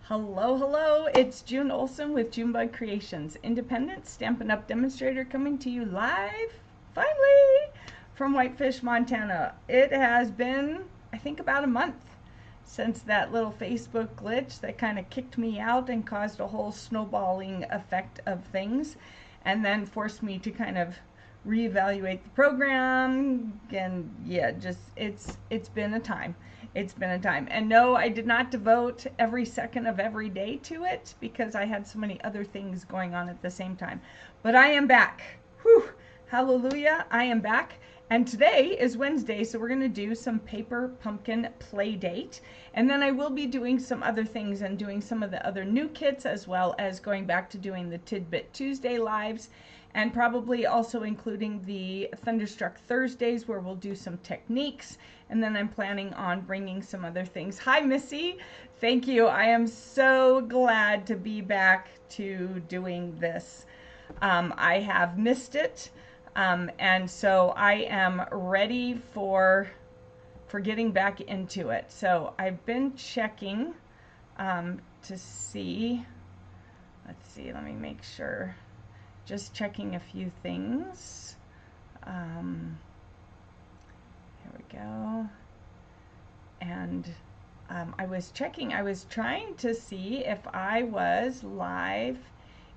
Hello, hello. It's June Olson with Junebug Creations, independent Stampin' Up! Demonstrator coming to you live, finally, from Whitefish, Montana. It has been, I think, about a month since that little Facebook glitch that kind of kicked me out and caused a whole snowballing effect of things, and then forced me to kind of reevaluate the program. And yeah, just it's been a time. It's been a time. And no, I did not devote every second of every day to it because I had so many other things going on at the same time. But I am back. Whew, hallelujah, I am back. And today is Wednesday, so we're going to do some paper pumpkin play date. And then I will be doing some other things and doing some of the other new kits, as well as going back to doing the Tidbit Tuesday lives, and probably also including the Thunderstruck Thursdays where we'll do some techniques. And then I'm planning on bringing some other things. Hi, Missy. Thank you. I am so glad to be back to doing this. I have missed it. And so I am ready for getting back into it. So I've been checking to see, let's see, let me make sure, just checking a few things. Here we go. And I was trying to see if I was live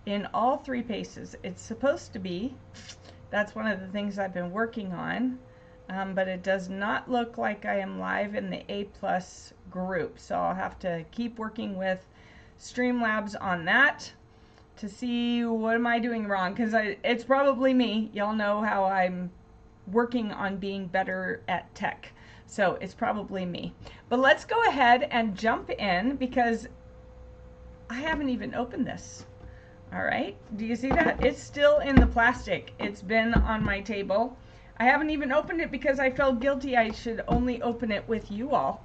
in all three paces. It's supposed to be. That's one of the things I've been working on, but it does not look like I am live in the A+ group. So I'll have to keep working with Streamlabs on that to see what am I doing wrong, because it's probably me. Y'all know how I'm working on being better at tech. So it's probably me. But let's go ahead and jump in because I haven't even opened this. All right, do you see that? It's still in the plastic. It's been on my table. I haven't even opened it because I felt guilty I should only open it with you all.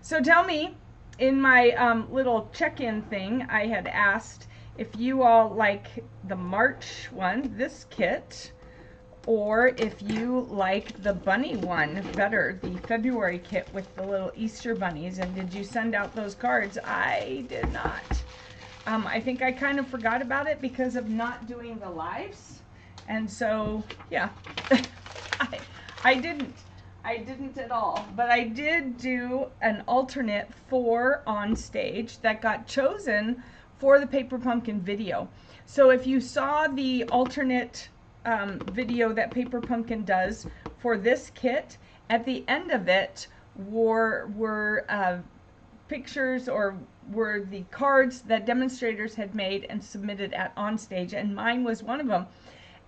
So tell me, in my little check-in thing, I had asked if you all like the March one, this kit, or if you like the bunny one better, the February kit with the little Easter bunnies. And did you send out those cards? I did not. I think I kind of forgot about it because of not doing the lives. And so, yeah, I didn't at all. But I did do an alternate for on stage that got chosen for the Paper Pumpkin video. So if you saw the alternate video that Paper Pumpkin does for this kit, at the end of it were pictures, or were the cards that demonstrators had made and submitted at onstage, and mine was one of them.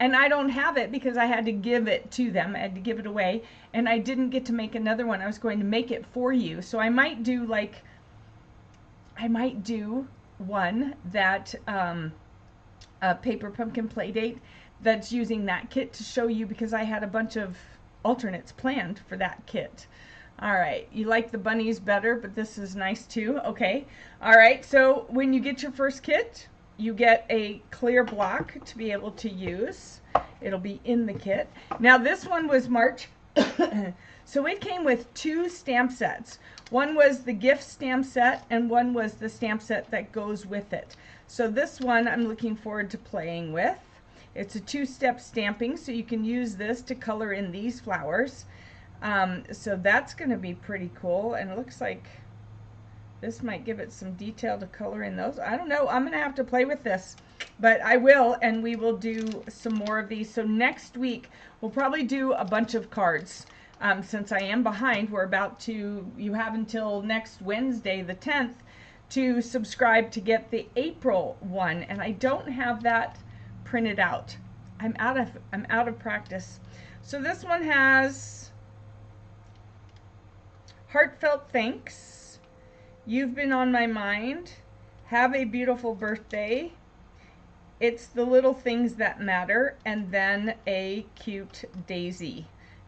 And I don't have it because I had to give it to them. I had to give it away, and I didn't get to make another one. I was going to make it for you. So I might do one that Paper Pumpkin Playdate that's using that kit to show you, because I had a bunch of alternates planned for that kit. All right, you like the bunnies better, but this is nice too. Okay, all right, so when you get your first kit, you get a clear block to be able to use. It'll be in the kit. Now this one was March, so it came with two stamp sets. One was the gift stamp set, and one was the stamp set that goes with it. So this one I'm looking forward to playing with. It's a two-step stamping, so you can use this to color in these flowers. So that's going to be pretty cool, and it looks like this might give it some detail to color in those. I don't know. I'm going to have to play with this, but I will, and we will do some more of these. So next week, we'll probably do a bunch of cards. Since I am behind, you have until next Wednesday, the 10th, to subscribe to get the April one, and I don't have that printed out. I'm out of practice. So this one has heartfelt thanks, you've been on my mind, have a beautiful birthday, it's the little things that matter, and then a cute daisy,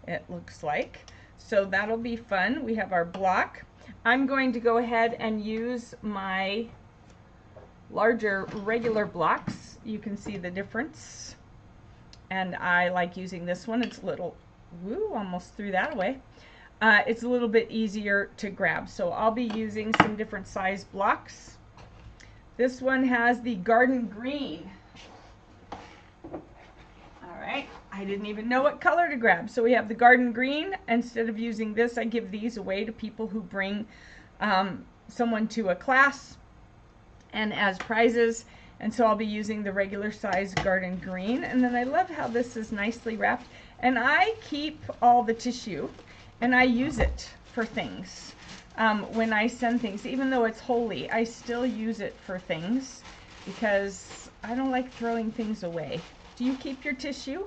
it looks like. So that'll be fun. We have our block. I'm going to go ahead and use my larger regular blocks. You can see the difference, and I like using this one. It's a little, woo, almost threw that away. it's a little bit easier to grab. So I'll be using some different size blocks. This one has the garden green. All right, I didn't even know what color to grab. So we have the garden green. Instead of using this, I give these away to people who bring someone to a class and as prizes. And so I'll be using the regular size garden green. And then I love how this is nicely wrapped. And I keep all the tissue and I use it for things. When I send things, even though it's holy, I still use it for things because I don't like throwing things away. Do you keep your tissue?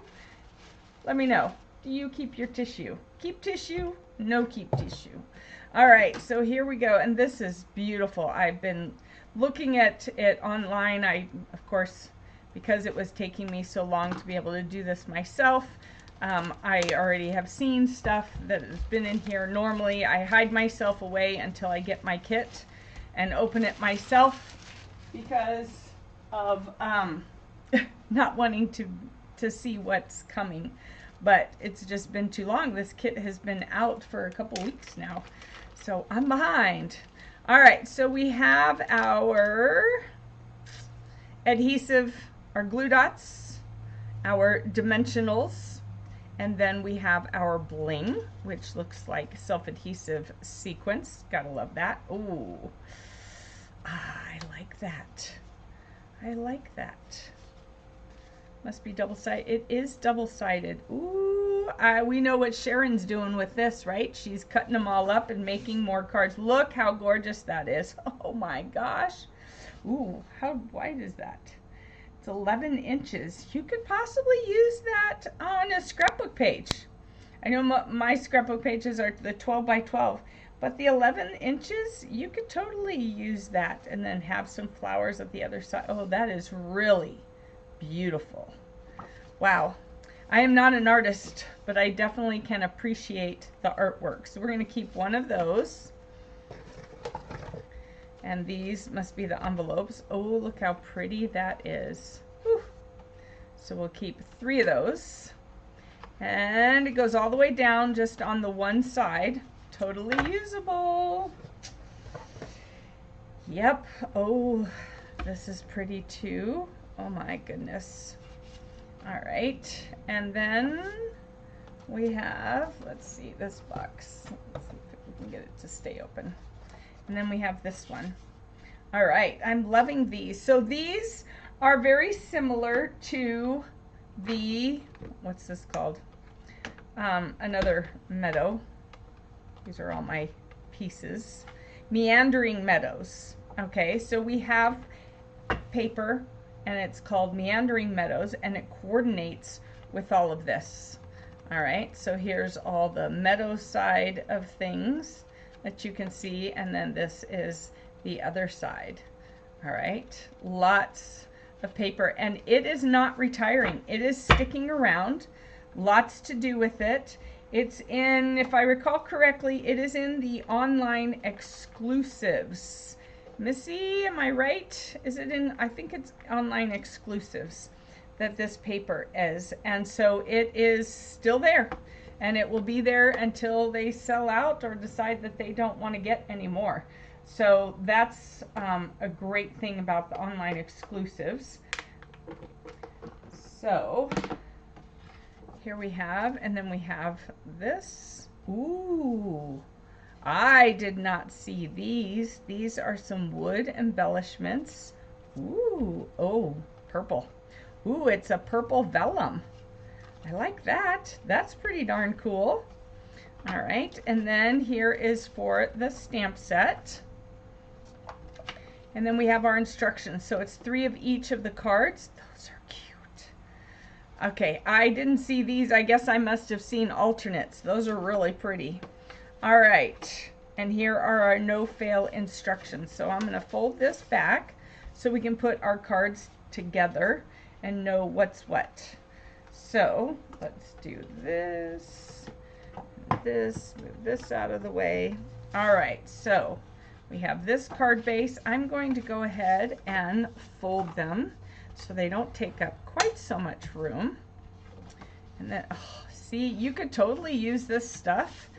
Let me know. Do you keep your tissue? Keep tissue? No keep tissue. All right, so here we go. And this is beautiful. I've been looking at it online. Of course, because it was taking me so long to be able to do this myself, I already have seen stuff that has been in here. Normally, I hide myself away until I get my kit and open it myself because of not wanting to see what's coming. But it's just been too long. This kit has been out for a couple weeks now, so I'm behind. All right, so we have our adhesive, our glue dots, our dimensionals, and then we have our bling, which looks like self-adhesive sequence. Gotta love that. Ooh, I like that. I like that. Must be double-sided. It is double-sided. Ooh, we know what Sharon's doing with this, right? She's cutting them all up and making more cards. Look how gorgeous that is. Oh my gosh. Ooh, how wide is that? It's 11 inches. You could possibly use that on a scrapbook page. I know my scrapbook pages are the 12 by 12, but the 11 inches, you could totally use that and then have some flowers at the other side. Oh, that is really beautiful. Wow. I am not an artist, but I definitely can appreciate the artwork. So we're going to keep one of those. And these must be the envelopes. Oh, look how pretty that is. Whew. So we'll keep 3 of those. And it goes all the way down just on the one side. Totally usable. Yep. Oh, this is pretty too. Oh my goodness. All right, and then we have, let's see, this box. Let's see if we can get it to stay open. And then we have this one. All right, I'm loving these. So these are very similar to the, what's this called? Another meadow. These are all my pieces. Meandering Meadows. Okay, so we have paper and it's called Meandering Meadows, and it coordinates with all of this. All right, so here's all the meadow side of things that you can see, and then this is the other side. All right, lots of paper, and it is not retiring. It is sticking around, lots to do with it. It's in, if I recall correctly, it is in the online exclusives. Missy, am I right? Is it in, I think it's online exclusives that this paper is. And so it is still there. And it will be there until they sell out or decide that they don't want to get any more. So that's a great thing about the online exclusives. So here we have, and then we have this. Ooh. I did not see these. These are some wood embellishments. Ooh, oh, purple. Ooh, it's a purple vellum. I like that. That's pretty darn cool. All right, and then here is for the stamp set. And then we have our instructions. So it's 3 of each of the cards. Those are cute. Okay, I didn't see these. I guess I must have seen alternates. Those are really pretty. All right, and here are our no-fail instructions. So I'm going to fold this back so we can put our cards together and know what's what. So let's do this, move this out of the way. All right, so we have this card base. I'm going to go ahead and fold them so they don't take up quite so much room. And then, oh, see, you could totally use this stuff.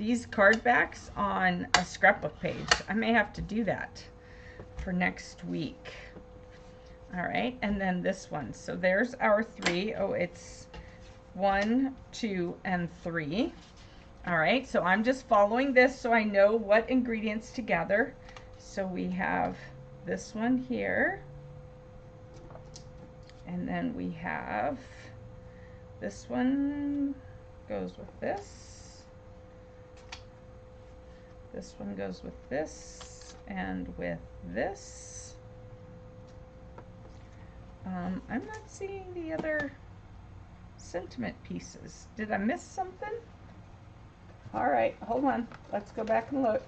these card backs on a scrapbook page. I may have to do that for next week. All right, and then this one. So there's our 3. Oh, it's 1, 2, and 3. All right, so I'm just following this so I know what ingredients to gather. So we have this one here, and then we have this one goes with this. This one goes with this and with this. I'm not seeing the other sentiment pieces. Did I miss something? All right, hold on. Let's go back and look.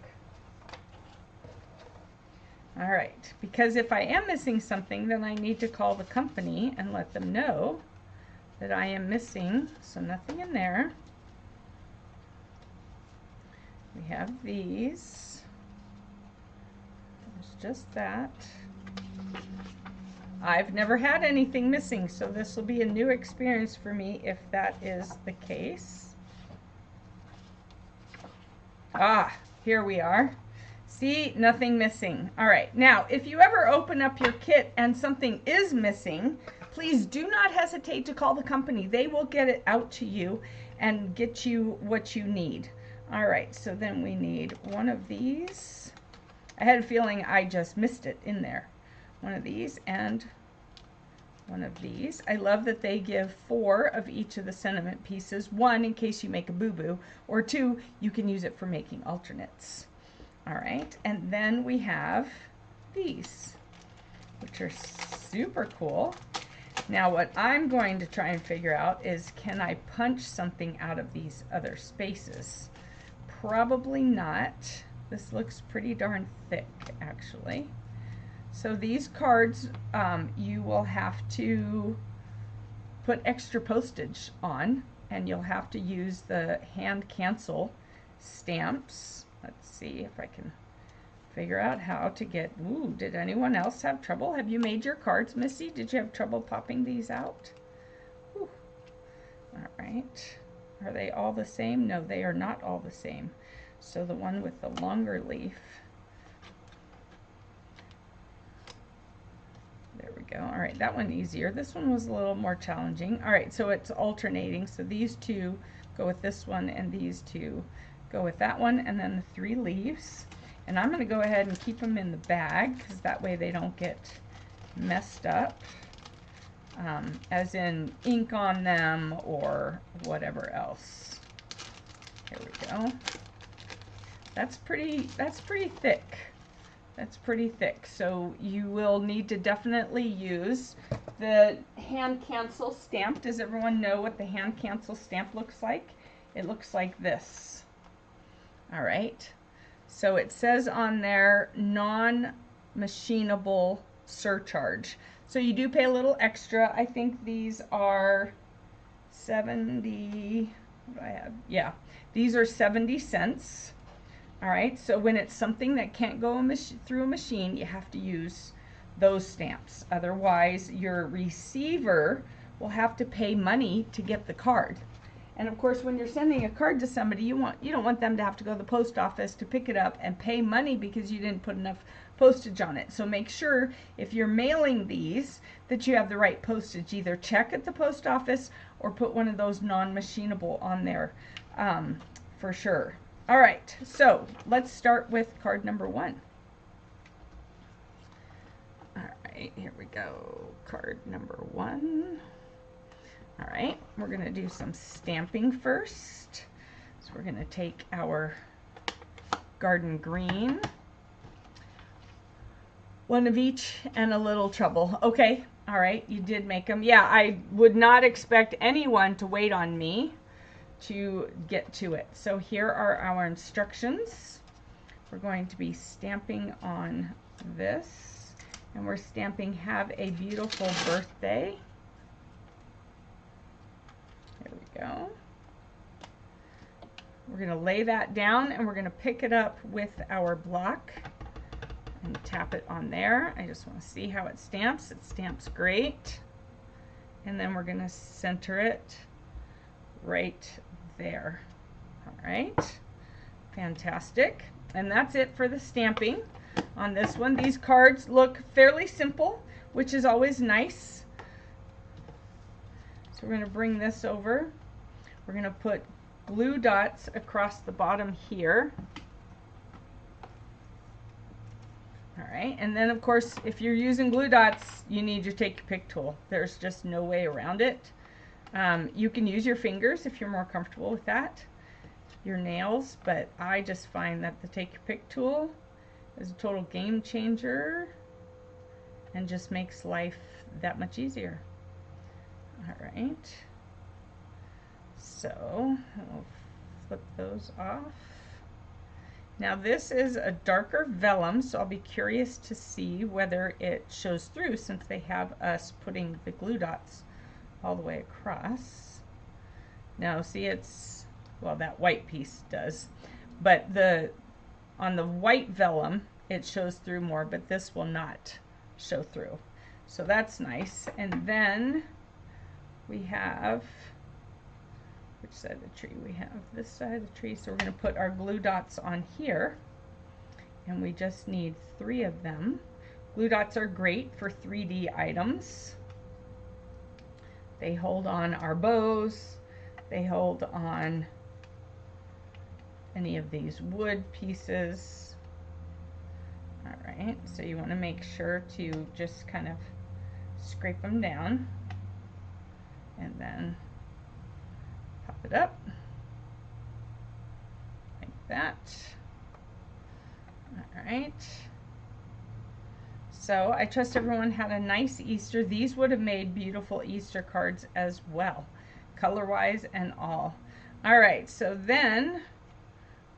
All right, because if I am missing something, then I need to call the company and let them know that I am missing. So nothing in there. We have these. There's just that. I've never had anything missing, so this will be a new experience for me if that is the case. Ah, here we are. See, nothing missing. All right, now if you ever open up your kit and something is missing, please do not hesitate to call the company. They will get it out to you and get you what you need. All right, so then we need one of these. I had a feeling I just missed it in there. One of these and one of these. I love that they give 4 of each of the sentiment pieces. 1 in case you make a boo-boo, or 2, you can use it for making alternates. All right, and then we have these, which are super cool. Now what I'm going to try and figure out is, can I punch something out of these other spaces? Probably not. This looks pretty darn thick, actually. So these cards, you will have to put extra postage on, and you'll have to use the hand cancel stamps. Let's see if I can figure out how to get, ooh, did anyone else have trouble? Have you made your cards, Missy? Did you have trouble popping these out? Ooh. All right. Are they all the same? No, they are not all the same. So the one with the longer leaf, there we go. All right, that one easier. This one was a little more challenging. All right, so it's alternating. So these 2 go with this one, and these 2 go with that one, and then the 3 leaves. And I'm going to go ahead and keep them in the bag, because that way they don't get messed up, as in ink on them or whatever else. Here we go. That's pretty thick. That's pretty thick. So you will need to definitely use the hand cancel stamp. Does everyone know what the hand cancel stamp looks like? It looks like this. All right. So it says on there, non-machinable surcharge. So you do pay a little extra. I think these are 70, what do I have? Yeah, these are 70 cents. All right, so when it's something that can't go through a machine, you have to use those stamps. Otherwise, your receiver will have to pay money to get the card. And of course, when you're sending a card to somebody, you don't want them to have to go to the post office to pick it up and pay money because you didn't put enough postage on it. So make sure if you're mailing these that you have the right postage. Either check at the post office or put one of those non-machinable on there for sure. All right, so let's start with card number 1. All right, here we go. Card number 1. All right, we're going to do some stamping first. So we're going to take our garden green, one of each, and a little trouble. Okay, all right, you did make them. Yeah, I would not expect anyone to wait on me to get to it. So here are our instructions. We're going to be stamping on this, and we're stamping "Have a Beautiful Birthday." There we go. We're going to lay that down, and we're going to pick it up with our block and tap it on there. I just want to see how it stamps. It stamps great. And then we're going to center it right there. All right. Fantastic. And that's it for the stamping on this one. These cards look fairly simple, which is always nice. So we're going to bring this over. We're going to put glue dots across the bottom here. All right, and then of course, if you're using glue dots, you need your take your pick tool. There's just no way around it. You can use your fingers if you're more comfortable with that, your nails, but I just find that the take your pick tool is a total game changer and just makes life that much easier. All right, so I'll flip those off. Now this is a darker vellum, so I'll be curious to see whether it shows through since they have us putting the glue dots all the way across. Now see, it's, well, that white piece does, but on the white vellum it shows through more, but this will not show through. So that's nice. And then we have, which side of the tree? We have this side of the tree, so we're going to put our glue dots on here, and we just need 3 of them. Glue dots are great for 3D items. They hold on our bows, they hold on any of these wood pieces. All right, so you want to make sure to just kind of scrape them down and then pop it up like that. All right. So I trust everyone had a nice Easter. These would have made beautiful Easter cards as well, color-wise and all. All right, so then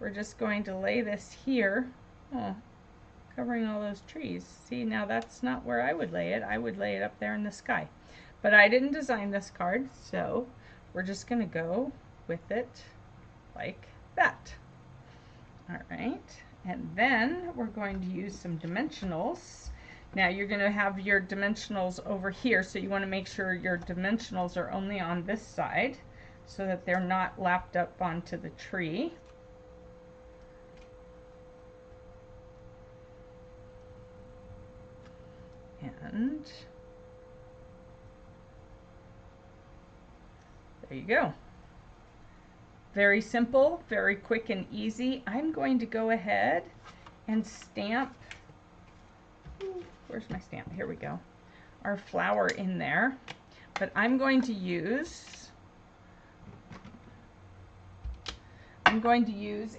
we're just going to lay this here. Oh, covering all those trees. See, now that's not where I would lay it. I would lay it up there in the sky. But I didn't design this card, so we're just going to go with it like that. All right, and then we're going to use some dimensionals. Now you're going to have your dimensionals over here, so you want to make sure your dimensionals are only on this side so that they're not lapped up onto the tree. And there you go. Very simple, very quick and easy. I'm going to go ahead and stamp, where's my stamp? Here we go. Our flower in there. But I'm going to use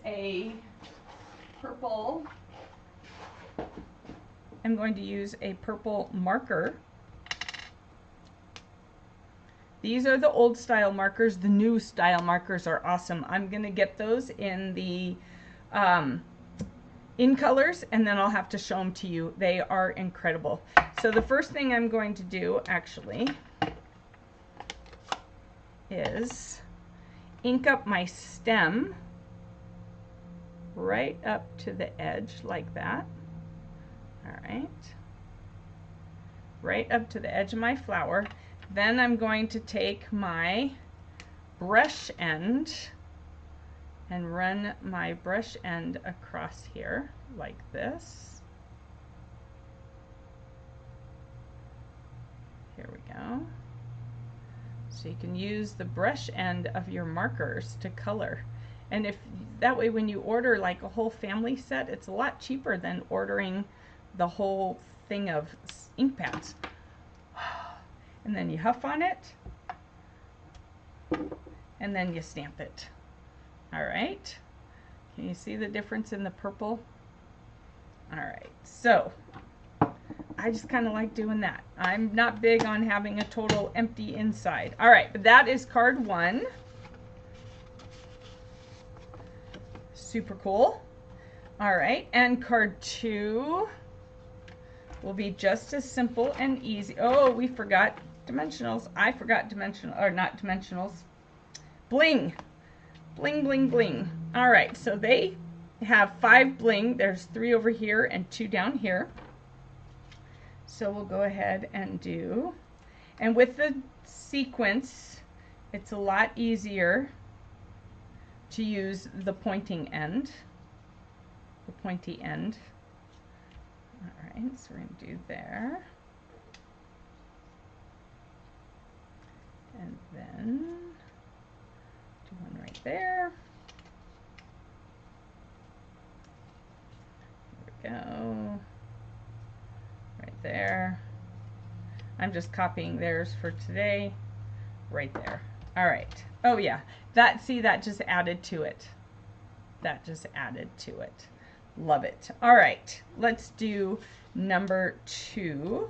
a purple, marker. These are the old style markers. The new style markers are awesome. I'm going to get those in the in colors, and then I'll have to show them to you. They are incredible. So the first thing I'm going to do actually is ink up my stem right up to the edge like that. All right. Right up to the edge of my flower. Then I'm going to take my brush end and run my brush end across here like this. Here we go. So you can use the brush end of your markers to color. And if that way, when you order like a whole family set, it's a lot cheaper than ordering the whole thing of ink pads. And then you huff on it, and then you stamp it. All right, can you see the difference in the purple? All right, so I just kind of like doing that. I'm not big on having a total empty inside. All right, but that is card 1. Super cool. All right, and card 2 will be just as simple and easy. Oh, we forgot dimensionals. I forgot dimensional, or not dimensionals. Bling. Bling, bling, bling. All right, so they have 5 bling. There's 3 over here and 2 down here. So we'll go ahead and do, and with the sequence, it's a lot easier to use the pointing end, the pointy end. All right, so we're going to do there. And then do one right there. There we go. Right there. I'm just copying theirs for today. Right there. All right. Oh yeah. That, see, that just added to it. That just added to it. Love it. All right. Let's do number 2.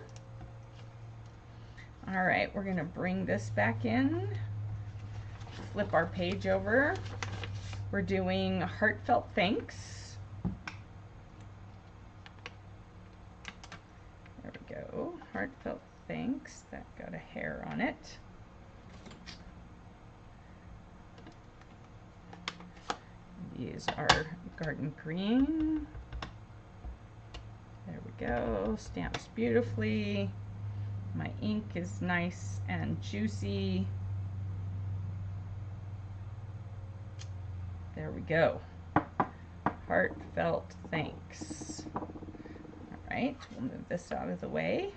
All right. We're going to bring this back in. Flip our page over. We're doing heartfelt thanks. There we go. Heartfelt thanks. That got a hair on it. Use our garden green. There we go. Stamps beautifully. My ink is nice and juicy. There we go. Heartfelt thanks. All right, we'll move this out of the way.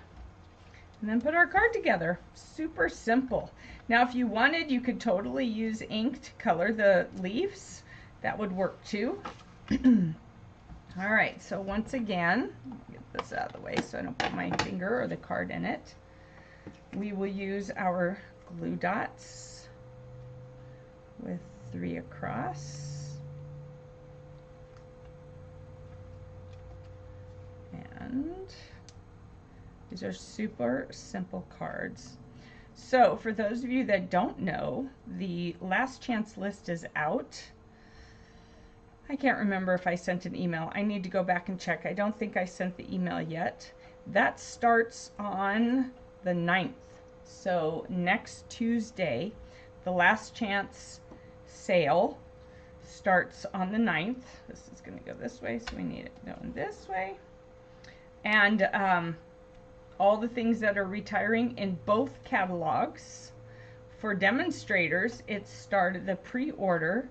And then put our card together. Super simple. Now, if you wanted, you could totally use ink to color the leaves. That would work too. All right, so once again, get this out of the way so I don't put my finger or the card in it. We will use our glue dots with 3 across. And these are super simple cards. So for those of you that don't know, the last chance list is out. I can't remember if I sent an email. I need to go back and check. I don't think I sent the email yet. That starts on the 9th. So next Tuesday, the last chance sale starts on the 9th. This is going to go this way, so we need it going this way. And all the things that are retiring in both catalogs. For demonstrators, it started, the pre-order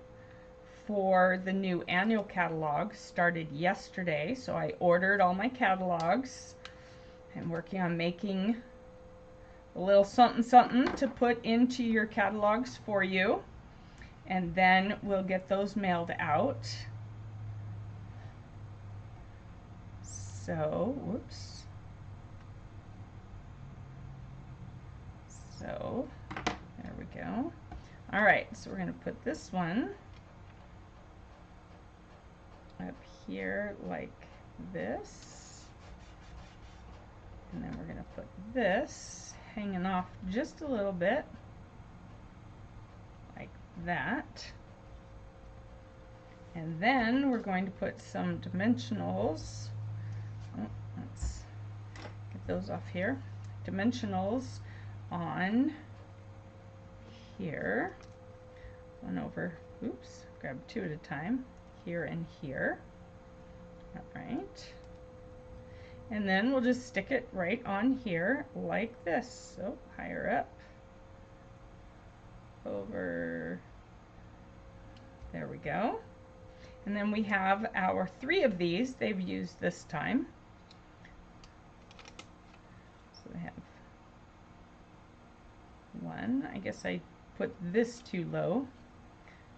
for the new annual catalog started yesterday, so I ordered all my catalogs. I'm working on making a little something something to put into your catalogs for you, and then we'll get those mailed out. So, whoops. So, there we go. All right, so we're going to put this one up here like this, and then we're going to put this hanging off just a little bit like that, and then we're going to put some dimensionals. Oh, let's get those off here. Dimensionals on here, one over, oops, grab 2 at a time, here and here. All right, and then we'll just stick it right on here like this. So higher up, over, there we go. And then we have our 3 of these they've used this time. So they have 1. I guess I put this too low,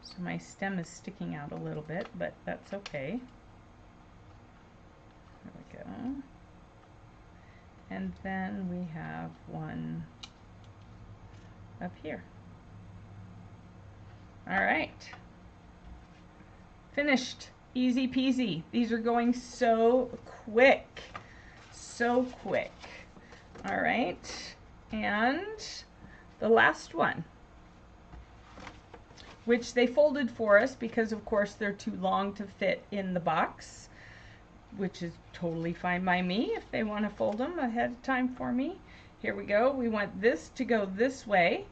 so my stem is sticking out a little bit, but that's okay. There we go. And then we have 1 up here. All right. Finished. Easy peasy. These are going so quick. So quick. All right. And the last one, which they folded for us because of course they're too long to fit in the box, which is totally fine by me if they want to fold them ahead of time for me. Here we go. We want this to go this way.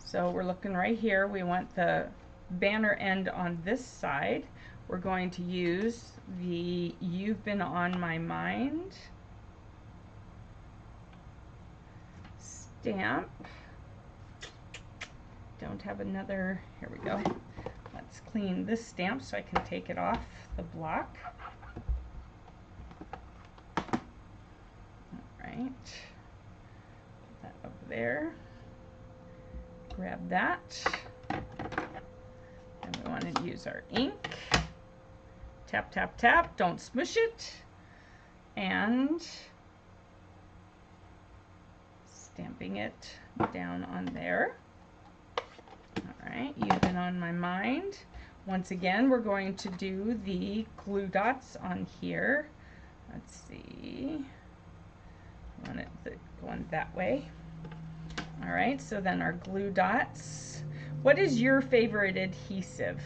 So we're looking right here. We want the banner end on this side. We're going to use the You've Been On My Mind stamp. Don't have another, here we go. Let's let's clean this stamp so I can take it off the block. Alright, put that up there. Grab that. And we want to use our ink. Tap, tap, tap. Don't smush it. And stamping it down on there. Alright, you've been on my mind. Once again, we're going to do the glue dots on here. Let's see. I want it going that way. Alright, so then our glue dots. What is your favorite adhesive?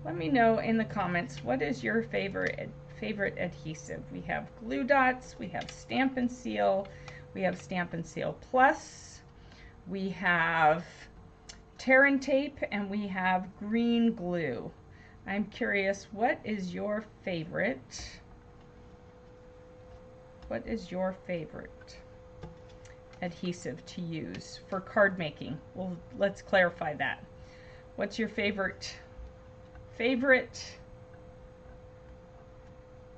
Let me know in the comments, what is your favorite adhesive? We have glue dots, we have Stamp and Seal, we have Stamp and Seal Plus, we have tear and tape, and we have green glue. I'm curious, what is your favorite? What is your favorite adhesive to use for card making? Well, let's clarify that. What's your favorite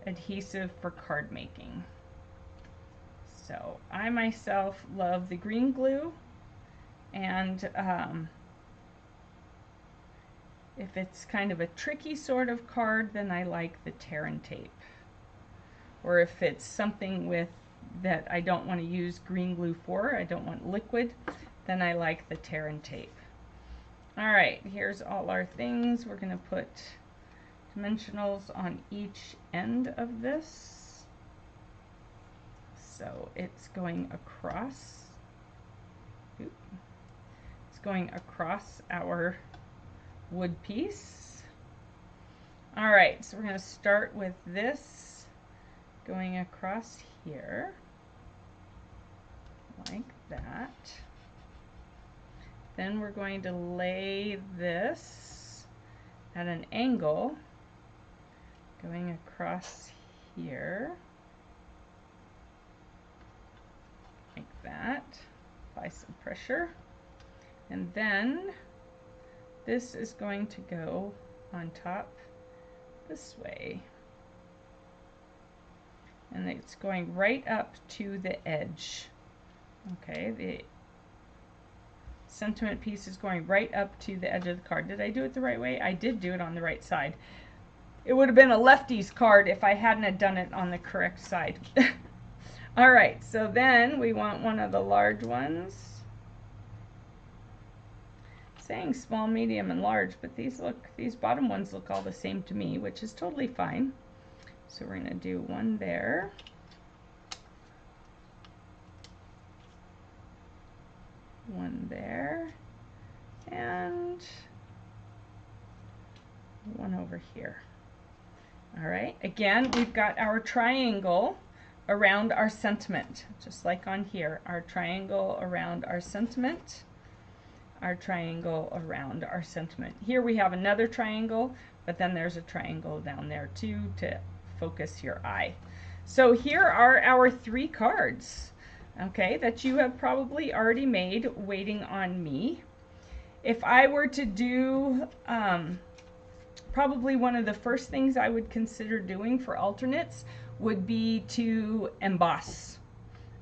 adhesive for card making? So I myself love the green glue, and if it's kind of a tricky sort of card, then I like the tear and tape. Or if it's something with that I don't want to use green glue for, I don't want liquid, then I like the tear and tape. Alright, here's all our things. We're going to put dimensionals on each end of this. So it's going across. It's going across our wood piece. Alright, so we're going to start with this going across here like that. Then we're going to lay this at an angle going across here like that. Apply some pressure, and then this is going to go on top this way, and it's going right up to the edge. Okay, the sentiment piece is going right up to the edge of the card. Did I do it the right way? I did do it on the right side. It would have been a lefty's card if I hadn't have done it on the correct side. Alright, so then we want one of the large ones. Saying small, medium, and large, but these bottom ones look all the same to me, which is totally fine. So we're going to do one there. One there. And one over here. Alright, again, we've got our triangle around our sentiment, just like on here. Our triangle around our sentiment. Our triangle around our sentiment. Here we have another triangle, but then there's a triangle down there too to focus your eye. So here are our 3 cards, okay, that you have probably already made waiting on me. If I were to do, probably one of the first things I would consider doing for alternates would be to emboss.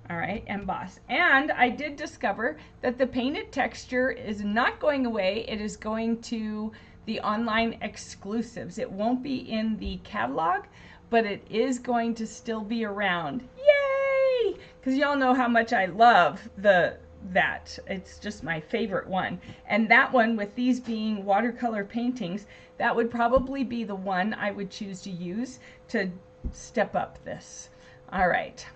Alright, emboss. And I did discover that the painted texture is not going away. It is going to the online exclusives. It won't be in the catalog, but it is going to still be around. Yay! Because y'all know how much I love that. It's just my favorite one. And that one, with these being watercolor paintings, that would probably be the one I would choose to use to step up this. Alright.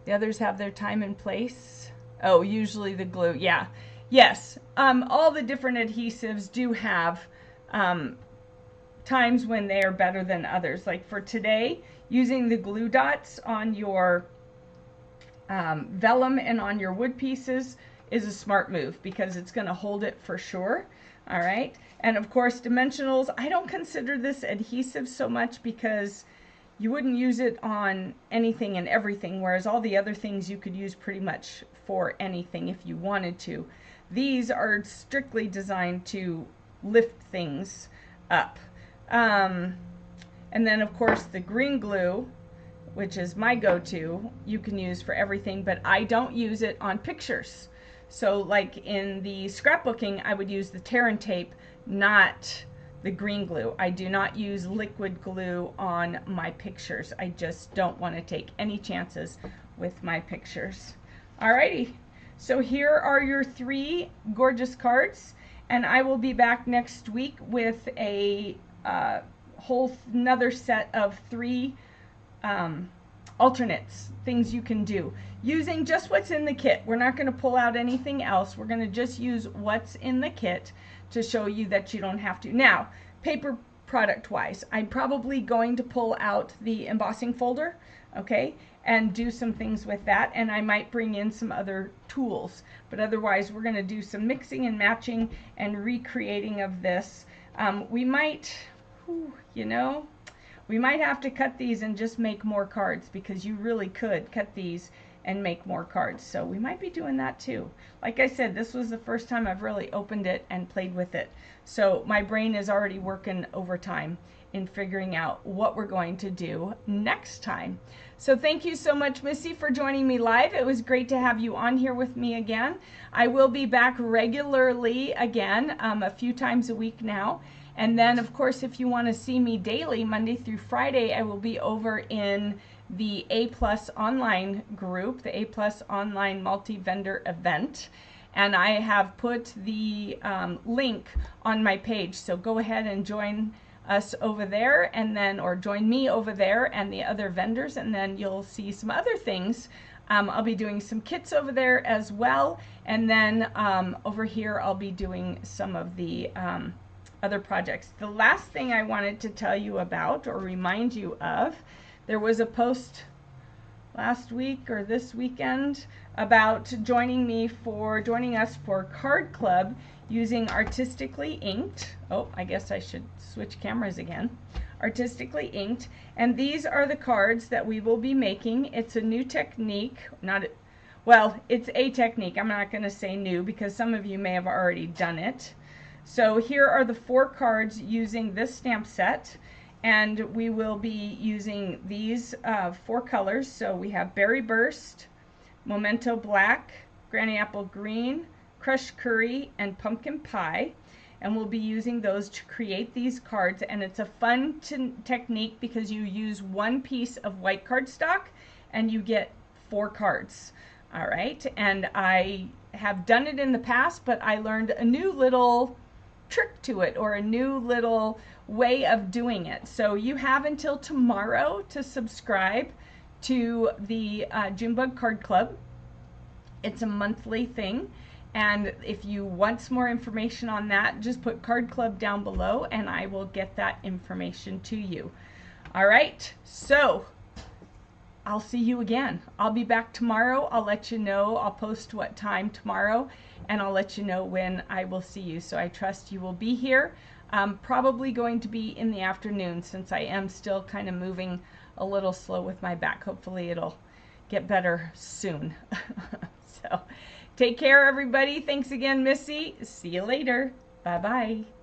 The others have their time and place. Oh, usually the glue. Yeah. Yes. All the different adhesives do have times when they are better than others. Like for today, using the glue dots on your vellum and on your wood pieces is a smart move because it's going to hold it for sure. All right. And of course, dimensionals. I don't consider this adhesive so much because you wouldn't use it on anything and everything, whereas all the other things you could use pretty much for anything if you wanted to. These are strictly designed to lift things up. And then of course the green glue, which is my go-to, you can use for everything, but I don't use it on pictures. So like in the scrapbooking, I would use the tear and tape, not the green glue. I do not use liquid glue on my pictures. I just don't want to take any chances with my pictures. Alrighty, so here are your 3 gorgeous cards, and I will be back next week with a whole another set of 3 alternates, things you can do using just what's in the kit. We're not going to pull out anything else. We're going to just use what's in the kit to show you that you don't have to. Now, paper product wise, I'm probably going to pull out the embossing folder, okay, and do some things with that, and I might bring in some other tools, but otherwise we're going to do some mixing and matching and recreating of this. We might, you know, we might have to cut these and just make more cards, because you really could cut these and make more cards. So we might be doing that too. Like I said, this was the first time I've really opened it and played with it. So my brain is already working overtime in figuring out what we're going to do next time. So thank you so much, Missy, for joining me live. It was great to have you on here with me again. I will be back regularly again, a few times a week now. And then, of course, if you want to see me daily, Monday through Friday, I will be over in the A+ online group, the A+ online multi-vendor event. And I have put the link on my page. So go ahead and join us over there, and then, or join me over there and the other vendors, and then you'll see some other things. I'll be doing some kits over there as well. And then over here, I'll be doing some of the other projects. The last thing I wanted to tell you about or remind you of, there was a post last week or this weekend about joining us for Card Club using Artistically Inked. Oh, I guess I should switch cameras again. Artistically Inked, and these are the cards that we will be making. It's a new technique, well, it's a technique. I'm not going to say new because some of you may have already done it. So here are the 4 cards using this stamp set, and we will be using these 4 colors. So we have Berry Burst, Memento Black, Granny Apple Green, Crushed Curry, and Pumpkin Pie. And we'll be using those to create these cards, and it's a fun technique because you use 1 piece of white cardstock and you get 4 cards. All right, and I have done it in the past, but I learned a new little trick to it, or a new little way of doing it. So you have until tomorrow to subscribe to the Junebug Card Club. It's a monthly thing, and if you want some more information on that, just put Card Club down below and I will get that information to you. All right, so I'll see you again. I'll be back tomorrow. I'll let you know. I'll post what time tomorrow, and I'll let you know when I will see you. So I trust you will be here. Probably going to be in the afternoon, since I am still kind of moving a little slow with my back. Hopefully it'll get better soon. So take care, everybody. Thanks again, Missy. See you later. Bye-bye.